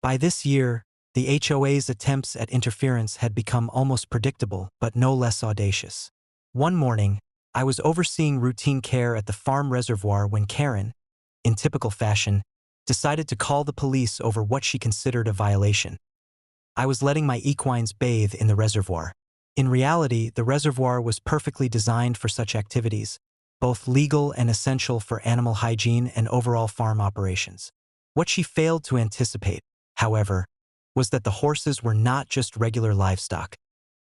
By this year, the HOA's attempts at interference had become almost predictable, but no less audacious. One morning, I was overseeing routine care at the farm reservoir when Karen, in typical fashion, decided to call the police over what she considered a violation. I was letting my equines bathe in the reservoir. In reality, the reservoir was perfectly designed for such activities, both legal and essential for animal hygiene and overall farm operations. What she failed to anticipate, however, was that the horses were not just regular livestock.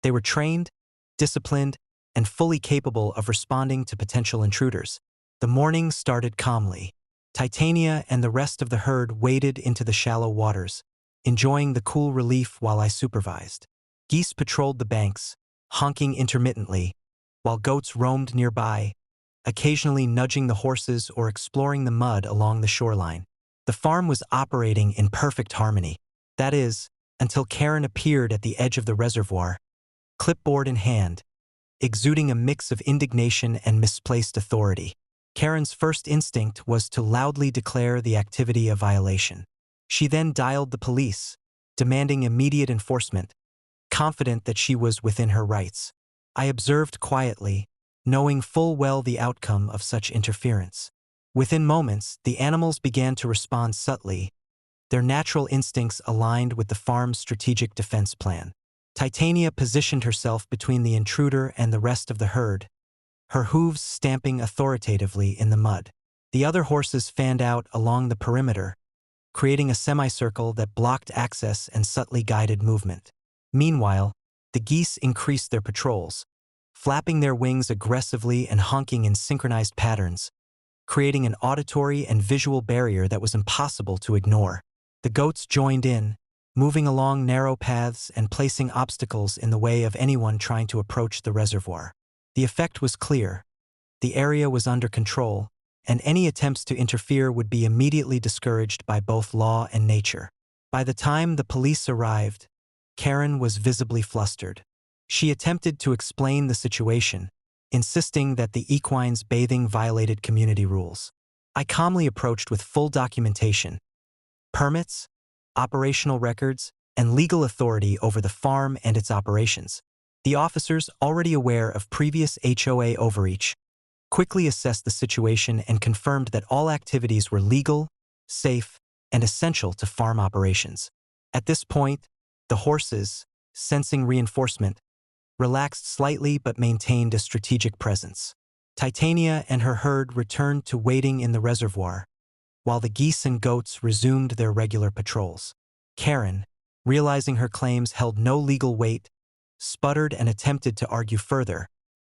They were trained, disciplined, and fully capable of responding to potential intruders. The morning started calmly. Titania and the rest of the herd waded into the shallow waters, enjoying the cool relief while I supervised. Geese patrolled the banks, honking intermittently, while goats roamed nearby, occasionally nudging the horses or exploring the mud along the shoreline. The farm was operating in perfect harmony. That is, until Karen appeared at the edge of the reservoir, clipboard in hand, exuding a mix of indignation and misplaced authority. Karen's first instinct was to loudly declare the activity a violation. She then dialed the police, demanding immediate enforcement, confident that she was within her rights. I observed quietly, knowing full well the outcome of such interference. Within moments, the animals began to respond subtly, their natural instincts aligned with the farm's strategic defense plan. Titania positioned herself between the intruder and the rest of the herd, her hooves stamping authoritatively in the mud. The other horses fanned out along the perimeter, creating a semicircle that blocked access and subtly guided movement. Meanwhile, the geese increased their patrols, flapping their wings aggressively and honking in synchronized patterns, creating an auditory and visual barrier that was impossible to ignore. The goats joined in, moving along narrow paths and placing obstacles in the way of anyone trying to approach the reservoir. The effect was clear. The area was under control, and any attempts to interfere would be immediately discouraged by both law and nature. By the time the police arrived, Karen was visibly flustered. She attempted to explain the situation, insisting that the equines bathing violated community rules. I calmly approached with full documentation, permits, operational records, and legal authority over the farm and its operations. The officers, already aware of previous HOA overreach, quickly assessed the situation and confirmed that all activities were legal, safe, and essential to farm operations. At this point, the horses, sensing reinforcement, relaxed slightly but maintained a strategic presence. Titania and her herd returned to wading in the reservoir, while the geese and goats resumed their regular patrols. Karen, realizing her claims held no legal weight, sputtered and attempted to argue further,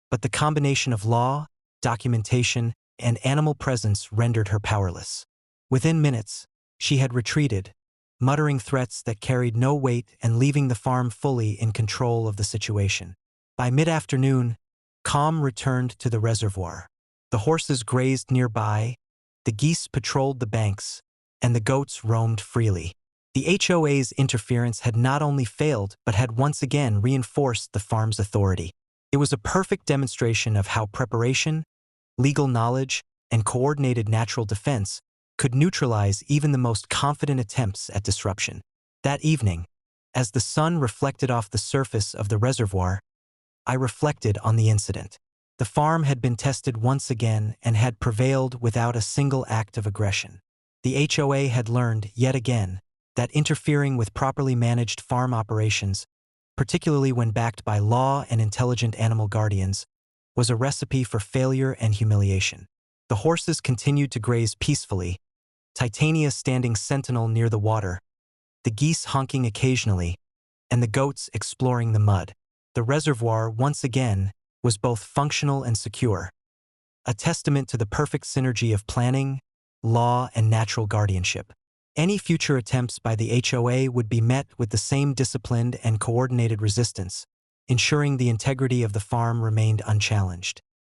but the combination of law, documentation, and animal presence rendered her powerless. Within minutes, she had retreated, muttering threats that carried no weight and leaving the farm fully in control of the situation. By mid-afternoon, calm returned to the reservoir. The horses grazed nearby, the geese patrolled the banks, and the goats roamed freely. The HOA's interference had not only failed but had once again reinforced the farm's authority. It was a perfect demonstration of how preparation, legal knowledge, and coordinated natural defense could neutralize even the most confident attempts at disruption. That evening, as the sun reflected off the surface of the reservoir, I reflected on the incident. The farm had been tested once again and had prevailed without a single act of aggression. The HOA had learned, yet again, that interfering with properly managed farm operations, particularly when backed by law and intelligent animal guardians, was a recipe for failure and humiliation. The horses continued to graze peacefully, Titania standing sentinel near the water, the geese honking occasionally, and the goats exploring the mud. The reservoir, once again, was both functional and secure, a testament to the perfect synergy of planning, law, and natural guardianship. Any future attempts by the HOA would be met with the same disciplined and coordinated resistance, ensuring the integrity of the farm remained unchallenged.